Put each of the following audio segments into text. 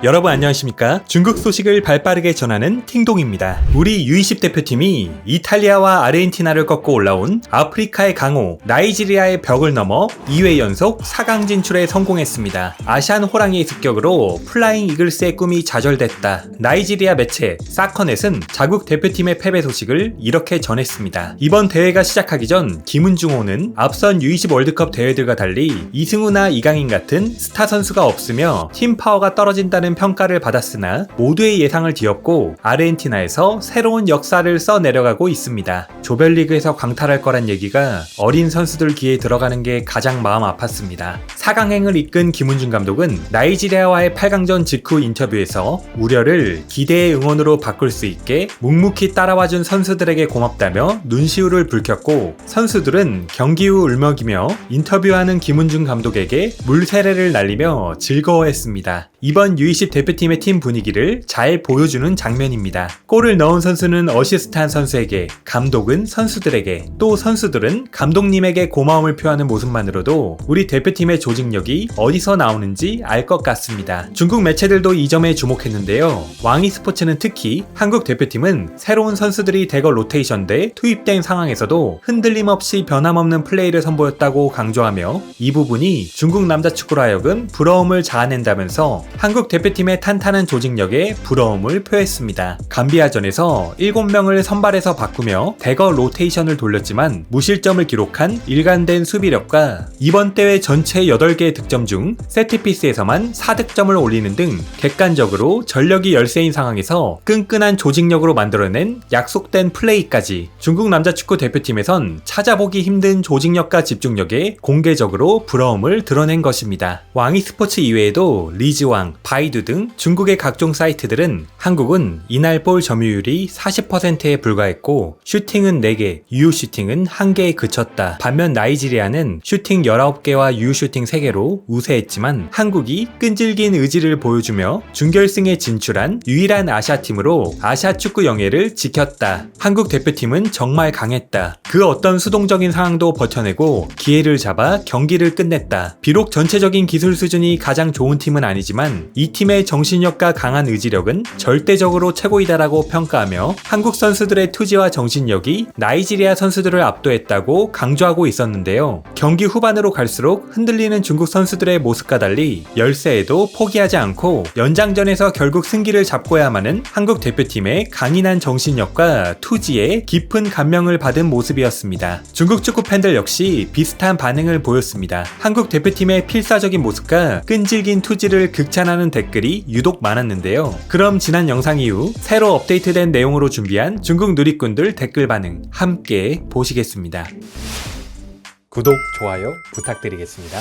여러분 안녕하십니까? 중국 소식을 발빠르게 전하는 팅동입니다. 우리 U20 대표팀이 이탈리아와 아르헨티나를 꺾고 올라온 아프리카의 강호 나이지리아의 벽을 넘어 2회 연속 4강 진출에 성공했습니다. 아시안 호랑이의 습격으로 플라잉 이글스의 꿈이 좌절됐다. 나이지리아 매체 사커넷은 자국 대표팀의 패배 소식을 이렇게 전했습니다. 이번 대회가 시작하기 전 김은중호는 앞선 U20 월드컵 대회들과 달리 이승우나 이강인 같은 스타 선수가 없으며 팀 파워가 떨어진다는 평가를 받았으나 모두의 예상을 뒤엎고 아르헨티나에서 새로운 역사를 써내려가고 있습니다. 조별리그에서 광탈할 거란 얘기가 어린 선수들 귀에 들어가는 게 가장 마음 아팠습니다. 4강행을 이끈 김은중 감독은 나이지리아와의 8강전 직후 인터뷰에서 우려를 기대의 응원으로 바꿀 수 있게 묵묵히 따라와준 선수들에게 고맙다며 눈시울을 붉혔고, 선수들은 경기 후 울먹이며 인터뷰하는 김은중 감독에게 물세례를 날리며 즐거워했습니다. 이번 U20 대표팀의 팀 분위기를 잘 보여주는 장면입니다. 골을 넣은 선수는 어시스트한 선수에게, 감독은 선수들에게, 또 선수들은 감독님에게 고마움을 표하는 모습만으로도 우리 대표팀의 조직력이 어디서 나오는지 알 것 같습니다. 중국 매체들도 이 점에 주목했는데요. 왕이스포츠는 특히 한국 대표팀은 새로운 선수들이 대거 로테이션돼 투입된 상황에서도 흔들림 없이 변함없는 플레이를 선보였다고 강조하며 이 부분이 중국 남자 축구로 하여금 부러움을 자아낸다면서 한국 대표팀의 탄탄한 조직력에 부러움을 표했습니다. 감비아전에서 7명을 선발해서 바꾸며 대거 로테이션을 돌렸지만 무실점을 기록한 일관된 수비력과 이번 대회 전체 8개의 득점 중 세트피스에서만 4득점을 올리는 등 객관적으로 전력이 열세인 상황에서 끈끈한 조직력으로 만들어낸 약속된 플레이까지 중국 남자 축구 대표팀에선 찾아보기 힘든 조직력과 집중력에 공개적으로 부러움을 드러낸 것입니다. 왕이스포츠 이외에도 리즈왕, 바이두 등 중국의 각종 사이트들은 한국은 이날 볼 점유율이 40%에 불과했고 슈팅은 4개, 유효 슈팅은 1개에 그쳤다. 반면 나이지리아는 슈팅 19개와 유효 슈팅 3개로 우세했지만 한국이 끈질긴 의지를 보여주며 준결승에 진출한 유일한 아시아팀으로 아시아 축구 영예를 지켰다. 한국 대표팀은 정말 강했다. 그 어떤 수동적인 상황도 버텨내고 기회를 잡아 경기를 끝냈다. 비록 전체적인 기술 수준이 가장 좋은 팀은 아니지만 이 팀의 정신력과 강한 의지력은 절대적으로 최고이다라고 평가하며 한국 선수들의 투지와 정신력이 나이지리아 선수들을 압도했다고 강조하고 있었는데요. 경기 후반으로 갈수록 흔들리는 중국 선수들의 모습과 달리 열세에도 포기하지 않고 연장전에서 결국 승기를 잡고야만은 한국 대표팀의 강인한 정신력과 투지에 깊은 감명을 받은 모습이었습니다. 중국 축구 팬들 역시 비슷한 반응을 보였습니다. 한국 대표팀의 필사적인 모습과 끈질긴 투지를 극찬하는 댓글이 유독 많았는데요. 그럼 지난 영상 이후 새로 업데이트된 내용으로 준비한 중국 누리꾼들 댓글 반응 함께 보시겠습니다. 구독, 좋아요 부탁드리겠습니다.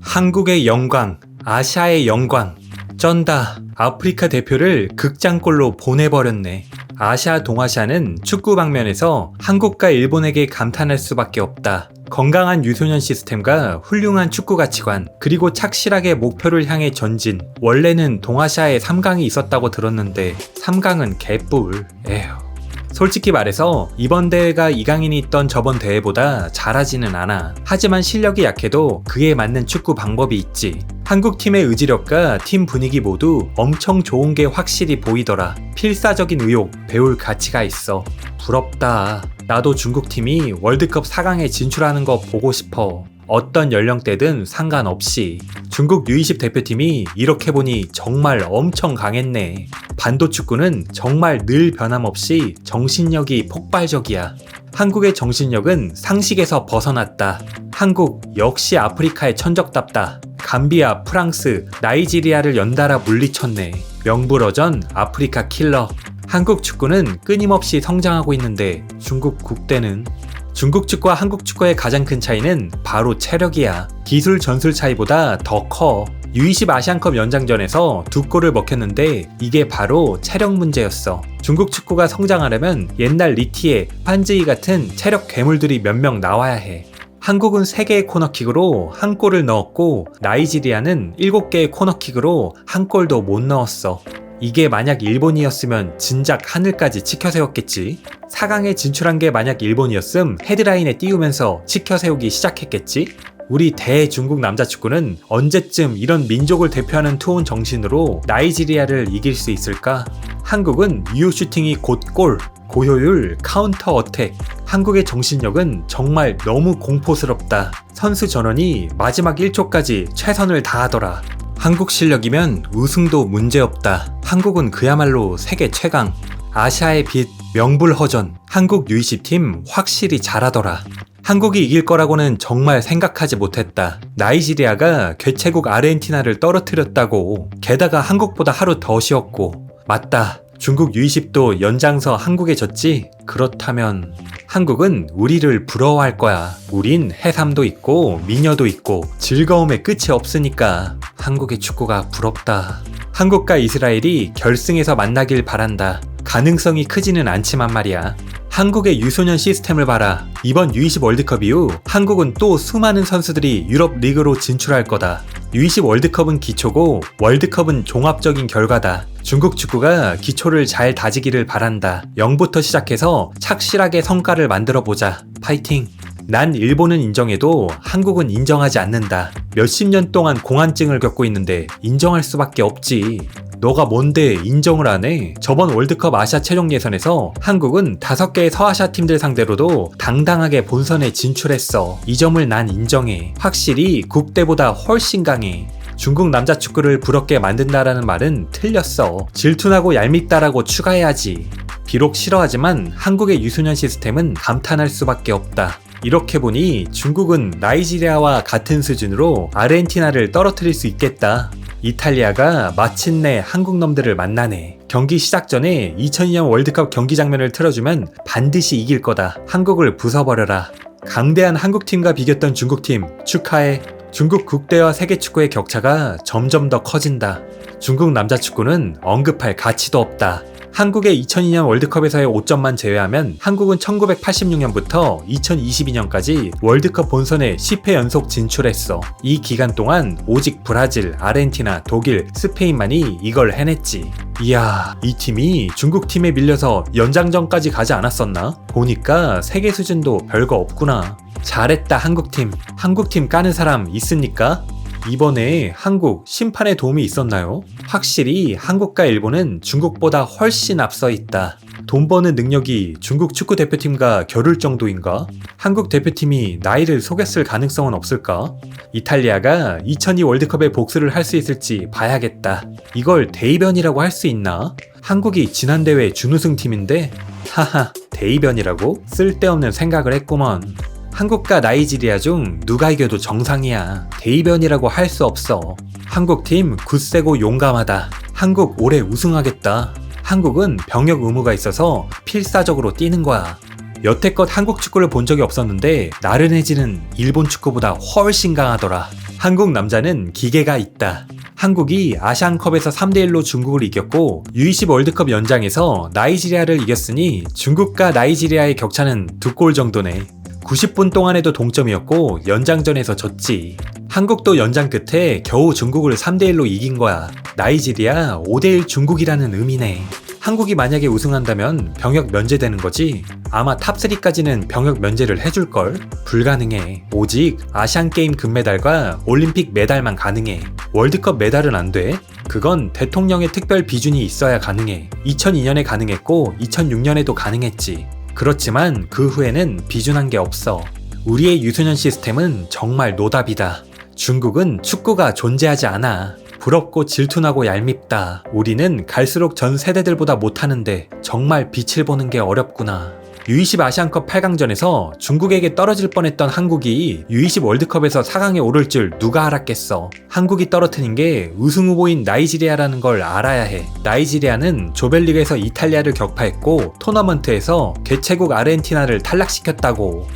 한국의 영광, 아시아의 영광, 쩐다. 아프리카 대표를 극장골로 보내버렸네. 아시아 동아시아는 축구 방면에서 한국과 일본에게 감탄할 수밖에 없다. 건강한 유소년 시스템과 훌륭한 축구 가치관, 그리고 착실하게 목표를 향해 전진. 원래는 동아시아에 3강이 있었다고 들었는데 3강은 개뿔. 에휴. 솔직히 말해서 이번 대회가 이강인이 있던 저번 대회보다 잘하지는 않아. 하지만 실력이 약해도 그에 맞는 축구 방법이 있지. 한국 팀의 의지력과 팀 분위기 모두 엄청 좋은 게 확실히 보이더라. 필사적인 의욕, 배울 가치가 있어. 부럽다. 나도 중국 팀이 월드컵 4강에 진출하는 거 보고 싶어. 어떤 연령대든 상관없이. 중국 U20 대표팀이 이렇게 보니 정말 엄청 강했네. 반도 축구는 정말 늘 변함없이 정신력이 폭발적이야. 한국의 정신력은 상식에서 벗어났다. 한국 역시 아프리카의 천적답다. 감비아, 프랑스, 나이지리아를 연달아 물리쳤네. 명불허전 아프리카 킬러. 한국 축구는 끊임없이 성장하고 있는데 중국 국대는? 중국 축구와 한국 축구의 가장 큰 차이는 바로 체력이야. 기술 전술 차이보다 더 커. U20 아시안컵 연장전에서 2골을 먹혔는데 이게 바로 체력 문제였어. 중국 축구가 성장하려면 옛날 리티에, 판즈이 같은 체력 괴물들이 몇 명 나와야 해. 한국은 3개의 코너킥으로 1골을 넣었고 나이지리아는 7개의 코너킥으로 1골도 못 넣었어. 이게 만약 일본이었으면 진작 하늘까지 치켜세웠겠지. 4강에 진출한 게 만약 일본이었음 헤드라인에 띄우면서 치켜세우기 시작했겠지. 우리 대중국 남자축구는 언제쯤 이런 민족을 대표하는 투혼 정신으로 나이지리아를 이길 수 있을까? 한국은 유효 슈팅이 곧 골, 고효율, 카운터 어택. 한국의 정신력은 정말 너무 공포스럽다. 선수 전원이 마지막 1초까지 최선을 다하더라. 한국 실력이면 우승도 문제없다. 한국은 그야말로 세계 최강. 아시아의 빛, 명불허전. 한국 U20팀 확실히 잘하더라. 한국이 이길 거라고는 정말 생각하지 못했다. 나이지리아가 개최국 아르헨티나를 떨어뜨렸다고. 게다가 한국보다 하루 더 쉬었고. 맞다. 중국 U20도 연장서 한국에 졌지? 그렇다면 한국은 우리를 부러워할 거야. 우린 해삼도 있고 미녀도 있고 즐거움의 끝이 없으니까 한국의 축구가 부럽다. 한국과 이스라엘이 결승에서 만나길 바란다. 가능성이 크지는 않지만 말이야. 한국의 유소년 시스템을 봐라. 이번 U20 월드컵 이후 한국은 또 수많은 선수들이 유럽 리그로 진출할 거다. U20 월드컵은 기초고 월드컵은 종합적인 결과다. 중국 축구가 기초를 잘 다지기를 바란다. 0부터 시작해서 착실하게 성과를 만들어보자. 파이팅! 난 일본은 인정해도 한국은 인정하지 않는다. 몇십 년 동안 공안증을 겪고 있는데 인정할 수밖에 없지. 너가 뭔데 인정을 안 해? 저번 월드컵 아시아 최종 예선에서 한국은 5개의 서아시아 팀들 상대로도 당당하게 본선에 진출했어. 이 점을 난 인정해. 확실히 국대보다 훨씬 강해. 중국 남자 축구를 부럽게 만든다라는 말은 틀렸어. 질투나고 얄밉다라고 추가해야지. 비록 싫어하지만 한국의 유소년 시스템은 감탄할 수밖에 없다. 이렇게 보니 중국은 나이지리아와 같은 수준으로 아르헨티나를 떨어뜨릴 수 있겠다. 이탈리아가 마침내 한국 놈들을 만나네. 경기 시작 전에 2002년 월드컵 경기 장면을 틀어주면 반드시 이길 거다. 한국을 부숴버려라. 강대한 한국팀과 비겼던 중국팀 축하해. 중국 국대와 세계 축구의 격차가 점점 더 커진다. 중국 남자 축구는 언급할 가치도 없다. 한국의 2002년 월드컵에서의 5점만 제외하면 한국은 1986년부터 2022년까지 월드컵 본선에 10회 연속 진출했어. 이 기간 동안 오직 브라질, 아르헨티나, 독일, 스페인만이 이걸 해냈지. 이야, 이 팀이 중국 팀에 밀려서 연장전까지 가지 않았었나? 보니까 세계 수준도 별거 없구나. 잘했다 한국팀. 한국팀 까는 사람 있습니까? 이번에 한국 심판에 도움이 있었나요? 확실히 한국과 일본은 중국보다 훨씬 앞서 있다. 돈 버는 능력이 중국 축구 대표팀과 겨룰 정도인가? 한국 대표팀이 나이를 속였을 가능성은 없을까? 이탈리아가 2002 월드컵에 복수를 할 수 있을지 봐야겠다. 이걸 대이변이라고 할 수 있나? 한국이 지난 대회 준우승 팀인데? 하하, 대이변이라고? 쓸데없는 생각을 했구먼. 한국과 나이지리아 중 누가 이겨도 정상이야. 대이변이라고 할 수 없어. 한국팀 굳세고 용감하다. 한국 올해 우승하겠다. 한국은 병역 의무가 있어서 필사적으로 뛰는 거야. 여태껏 한국 축구를 본 적이 없었는데 나른해지는 일본 축구보다 훨씬 강하더라. 한국 남자는 기계가 있다. 한국이 아시안컵에서 3대1로 중국을 이겼고 U20 월드컵 연장에서 나이지리아를 이겼으니 중국과 나이지리아의 격차는 2골 정도네. 90분 동안에도 동점이었고 연장전에서 졌지. 한국도 연장 끝에 겨우 중국을 3대1로 이긴 거야. 나이지리아 5대1 중국이라는 의미네. 한국이 만약에 우승한다면 병역 면제되는 거지? 아마 탑3까지는 병역 면제를 해줄걸? 불가능해. 오직 아시안게임 금메달과 올림픽 메달만 가능해. 월드컵 메달은 안 돼? 그건 대통령의 특별 비준이 있어야 가능해. 2002년에 가능했고 2006년에도 가능했지. 그렇지만 그 후에는 비준한 게 없어. 우리의 유소년 시스템은 정말 노답이다. 중국은 축구가 존재하지 않아. 부럽고 질투나고 얄밉다. 우리는 갈수록 전 세대들보다 못하는데 정말 빛을 보는 게 어렵구나. U20 아시안컵 8강전에서 중국에게 떨어질 뻔했던 한국이 U20 월드컵에서 4강에 오를 줄 누가 알았겠어. 한국이 떨어뜨린 게 우승 후보인 나이지리아라는 걸 알아야 해. 나이지리아는 조별리그에서 이탈리아를 격파했고 토너먼트에서 개최국 아르헨티나를 탈락시켰다고.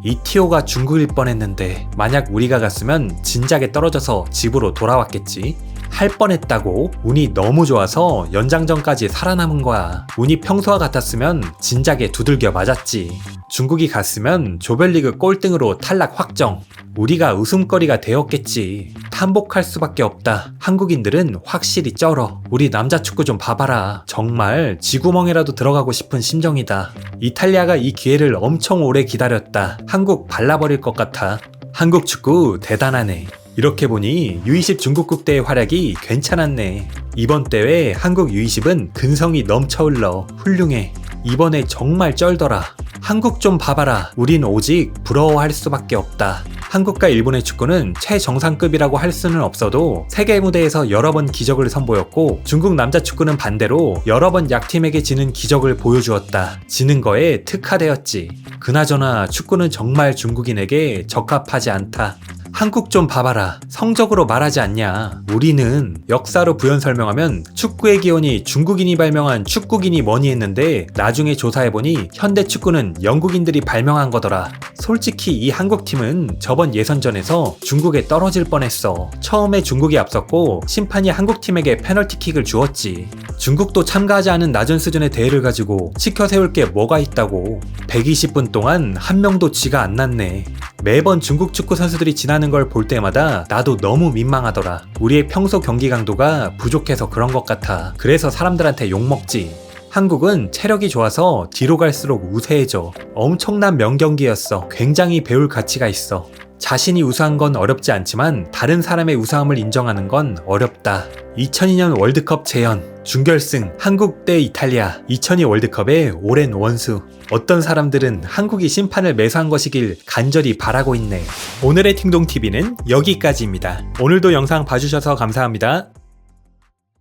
이 티오가 중국일 뻔했는데 만약 우리가 갔으면 진작에 떨어져서 집으로 돌아왔겠지. 할 뻔했다고. 운이 너무 좋아서 연장전까지 살아남은 거야. 운이 평소와 같았으면 진작에 두들겨 맞았지. 중국이 갔으면 조별리그 꼴등으로 탈락 확정. 우리가 웃음거리가 되었겠지. 탄복할 수밖에 없다. 한국인들은 확실히 쩔어. 우리 남자 축구 좀 봐봐라. 정말 쥐구멍에라도 들어가고 싶은 심정이다. 이탈리아가 이 기회를 엄청 오래 기다렸다. 한국 발라버릴 것 같아. 한국 축구 대단하네. 이렇게 보니 U20 중국 국대의 활약이 괜찮았네. 이번 대회 한국 U20은 근성이 넘쳐 흘러 훌륭해. 이번에 정말 쩔더라. 한국 좀 봐봐라. 우린 오직 부러워할 수밖에 없다. 한국과 일본의 축구는 최정상급이라고 할 수는 없어도 세계 무대에서 여러 번 기적을 선보였고, 중국 남자 축구는 반대로 여러 번 약팀에게 지는 기적을 보여주었다. 지는 거에 특화되었지. 그나저나 축구는 정말 중국인에게 적합하지 않다. 한국 좀 봐봐라. 성적으로 말하지 않냐. 우리는 역사로 부연 설명하면 축구의 기원이 중국인이 발명한 축구긴이 뭐니 했는데, 나중에 조사해보니 현대 축구는 영국인들이 발명한 거더라. 솔직히 이 한국팀은 저번 예선전에서 중국에 떨어질 뻔했어. 처음에 중국이 앞섰고 심판이 한국팀에게 페널티킥을 주었지. 중국도 참가하지 않은 낮은 수준의 대회를 가지고 치켜 세울 게 뭐가 있다고. 120분 동안 한 명도 쥐가 안 났네. 매번 중국 축구 선수들이 지나는 걸 볼 때마다 나도 너무 민망하더라. 우리의 평소 경기 강도가 부족해서 그런 것 같아. 그래서 사람들한테 욕먹지. 한국은 체력이 좋아서 뒤로 갈수록 우세해져. 엄청난 명경기였어. 굉장히 배울 가치가 있어. 자신이 우수한 건 어렵지 않지만 다른 사람의 우수함을 인정하는 건 어렵다. 2002년 월드컵 재현, 준결승 한국 대 이탈리아, 2002 월드컵의 오랜 원수. 어떤 사람들은 한국이 심판을 매수한 것이길 간절히 바라고 있네. 오늘의 팅동TV는 여기까지입니다. 오늘도 영상 봐주셔서 감사합니다.